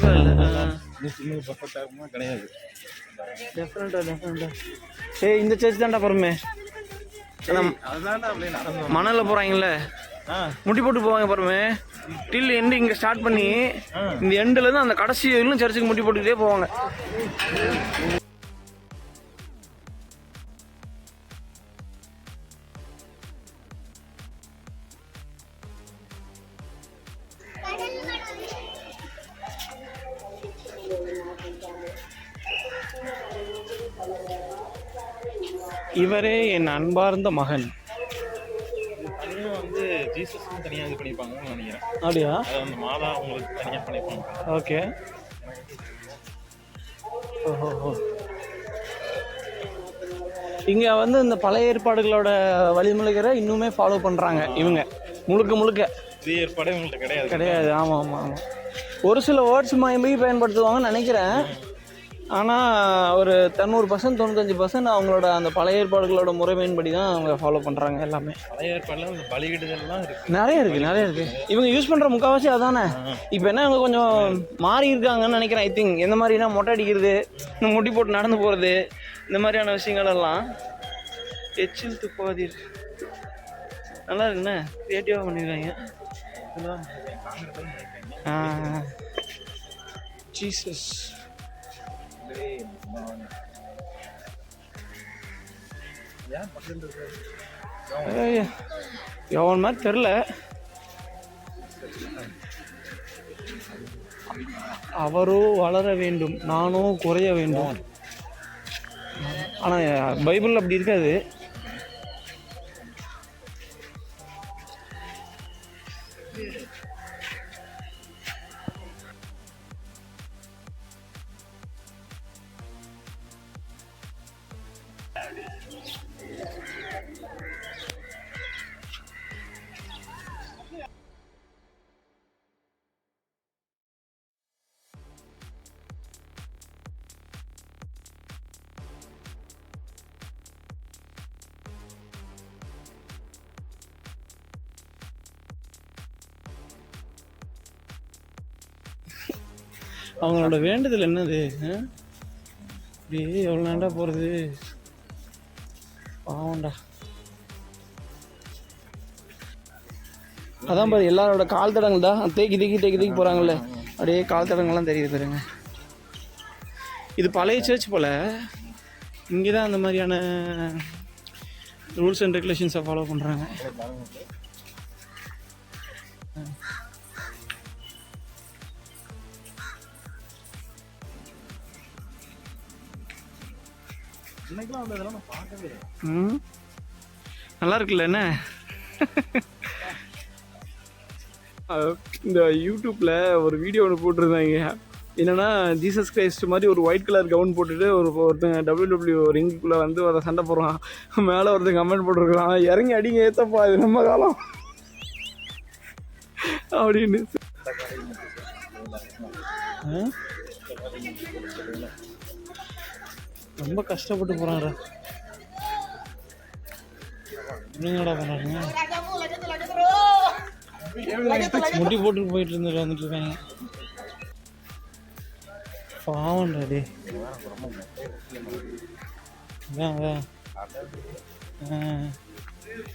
கண்டிப்பாக இல்லை. கிடையாது. டெஃபினட்டாக. ஏய், இந்த சர்ச் தான்டா பொறுமை. மணலில் போகிறாங்கல்ல, முட்டி போட்டு போவாங்க பாருமே. டில் எண்டு இங்கே ஸ்டார்ட் பண்ணி இந்த எண்டுலேருந்து அந்த கடைசி வரையிலும் சர்ச்சுக்கு முட்டி போட்டுக்கிட்டே போவாங்க. இவரே என் அன்பார்ந்த மகன். வந்து ஜீசஸ் தனியாக இது பண்ணியிருப்பாங்கன்னு நினைக்கிறேன். அப்படியா? அந்த மாதா உங்களுக்கு தனியாக பண்ணியிருப்பாங்க. ஓகே. ஓஹோ. இங்கே வந்து இந்த பழைய ஏற்பாடுகளோட வழிமுறைகளை இன்னுமே ஃபாலோ பண்ணுறாங்க இவங்க முழுக்க. புதிய ஏற்பாடு இவங்கள்ட்ட கிடையாது. ஆமாம். ஒரு சில வேர்ட்ஸ் பயன்படுத்துவாங்கன்னு நினைக்கிறேன். ஆனால் ஒரு 90% 95% அவங்களோட அந்த பழைய ஏற்பாடுகளோட முறைமையின்படி தான் அவங்க ஃபாலோ பண்ணுறாங்க எல்லாமே. பழைய ஏற்பாடுலாம் பலியிடுதல்லாம் நிறைய இருக்குது. இவங்க யூஸ் பண்ணுற முக்கால்வாசி அதானே. இப்போ என்ன இவங்க கொஞ்சம் மாறி இருக்காங்கன்னு நினைக்கிறேன். ஐ திங்க் எந்த மாதிரினா மொட்டை அடிக்கிறது, இந்த முட்டி போட்டு நடந்து போகிறது, இந்த மாதிரியான விஷயங்கள் எல்லாம். எச்சில் துப்பாதீர் நல்லா இருக்குண்ணே, கிரியேட்டிவாக பண்ணியிருக்காங்க. ஜீசஸ் எவன் மாதிரி தெரில. அவரோ வளர வேண்டும், நானோ குறைய வேண்டும். ஆனால் பைபிள் அப்படி இருக்காது. அவங்களோட வேண்டுதல் என்னது? எவ்வளோ நேண்டா போகிறது, பாவண்டா. அதான் பாரு, எல்லாரோட கால் தடங்கள் தான் தேக்கி போகிறாங்கல்ல, அப்படியே கால் தடங்கள்லாம் தெரியுது பாருங்க. இது பழைய சர்ச் போல். இங்கே தான் அந்த மாதிரியான ரூல்ஸ் அண்ட் ரெகுலேஷன்ஸை ஃபாலோ பண்ணுறாங்க. நல்லா இருக்குல்ல என்ன? இந்த யூடியூப்ல ஒரு வீடியோ ஒன்று போட்டிருந்தாங்க. என்னன்னா, ஜீசஸ் கிரைஸ்ட் மாதிரி ஒரு ஒயிட் கலர் கவுன் போட்டுட்டு ஒருத்தங்க WWE ரிங்குக்குள்ளே வந்து அதை சண்டை போடுறான். மேலே ஒருத்தங்க கமெண்ட் போட்டிருக்கான், இறங்கி அடிங்க ஏற்றப்பா, இது நம்ம காலம் அப்படின்னு. ரொம்ப கஷ்டப்பட்டு போகிறாங்க. என்னங்கடா பண்ணுறாங்க? முடி போட்டு போயிட்டு வந்துட்டு இருக்காங்க. பாவம்டா டே.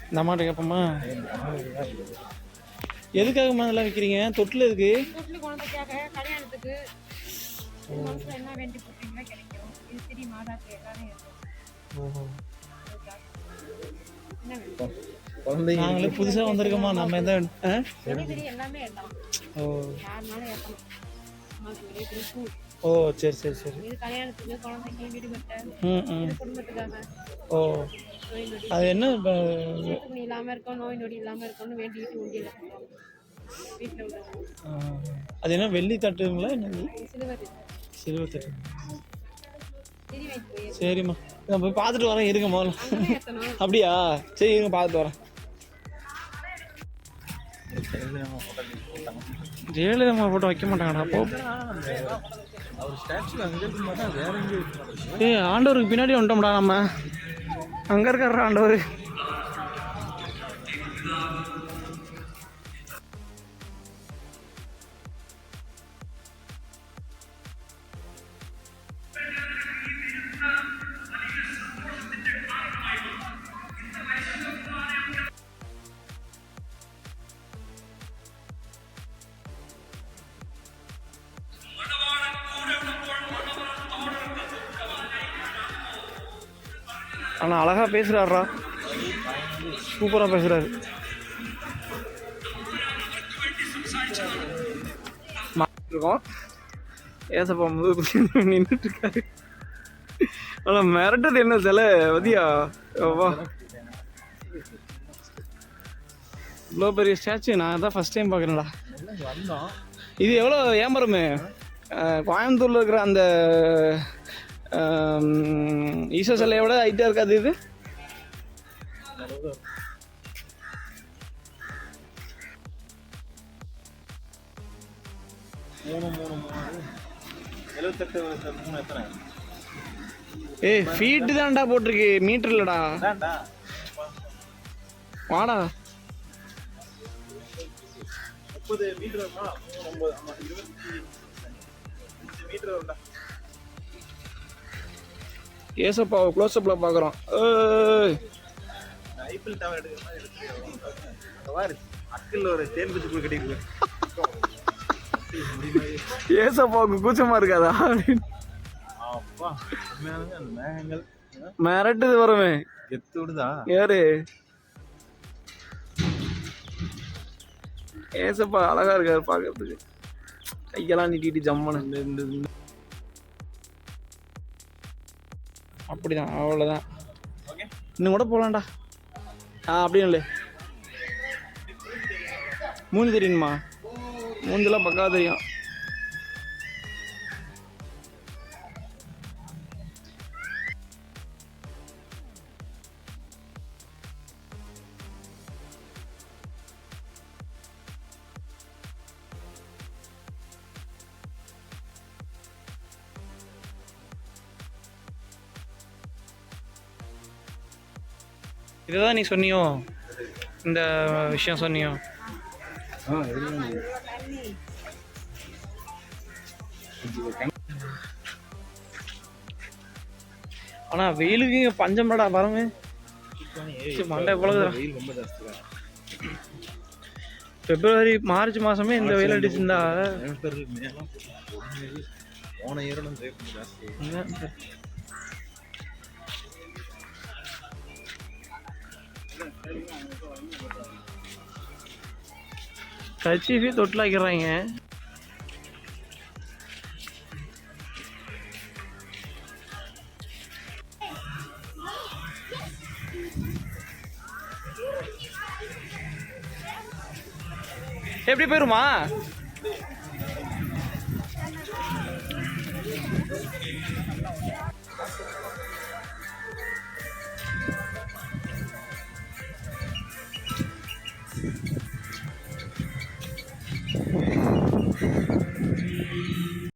இந்த அம்மாட்ட கேட்போமா, எதுக்காகமா அதெல்லாம் வைக்கிறீங்க? தொட்டில் எதுக்கு? நாங்களே புதுசா வந்திருக்கோமா, நம்ம எந்த ஓ சரி சரி சரி. ஓ அது என்ன இல்லாம இருக்கும், நோய் நொடி இல்லாம இருக்கும்னு வேண்டிட்டு உண்டியல அது என்ன வெள்ளி தட்டுங்களா? என்ன சிலுவை தட்டு? சரிம்மா, நான் போய் பார்த்துட்டு வரேன். இருங்க முதல்ல. அப்படியா? சரி இருங்க, பார்த்துட்டு வரேன். ஜெயலலிதா போட்டோ வைக்க மாட்டாங்கடா. போ. ஆண்டவருக்கு பின்னாடி வந்துட்டோம்டா நம்ம. அங்கே இருக்காரு ஆண்டவர். ஆனால் அழகாக பேசுகிறாரா, சூப்பராக பேசுகிறாரு. இருக்கோம் ஏசப்பா முதல் நின்றுட்டு இருக்காரு. ஆனால் மிரட்டது என்ன சில வதியா வா, இவ்வளோ பெரிய ஸ்டாச்சு நான் தான் ஃபஸ்ட் டைம் பார்க்குறேன்டா. இது எவ்வளோ ஏம்பரமே கோயம்புத்தூரில் இருக்கிற அந்த ஈஸ்வர சிலையை விட ஹைட்டாக இருக்காது இது. ஏய் ஃபீட்டு தான்டா போட்டிருக்கு, மீட்டர் இல்லடா. வாடா 30 மீட்டர் ஏசப்பாவை க்ளோஸ்அப்பில் பார்க்குறோம். ஐபிஎல் டவர் எடுக்கிற மாதிரி எடுத்துருக்கேன். அக்கில் ஒரு தேன் குச்சி போய் கட்டிட்டு ஏசப்பாவுக்கு கூச்சமாக இருக்காதா? அப்பா உண்மையானது அந்த மேகங்கள் மிரட்டுது வருமே கெத்து விடுதா. யாரு ஏசப்பா அழகா இருக்காரு பார்க்கறதுக்கு, கையெல்லாம் நீட்டிட்டு ஜம்மனு. அப்படிதான், அவ்வளோதான். இன்னும் கூட போகலான்டா. அப்படின்னு இல்லை, மூஞ்சி தெரியுமா? மூஞ்செல்லாம் பக்காவா தெரியும். இதுதான் நீ சொன்னியோ, இந்த விஷயம் சொன்னியோ? ஆனா வெயிலுக்கு இங்க பஞ்சம்டா பாருங்க, மண்டை போலகுதுடா. பிப்ரவரி மார்ச் மாசமே இந்த வெயில் அடிச்சுருந்தா போன இயரும் ஜாஸ்தி. கச்சிஃபி தொட்டிலாக்கிறாங்க. எப்படி போயிருமா?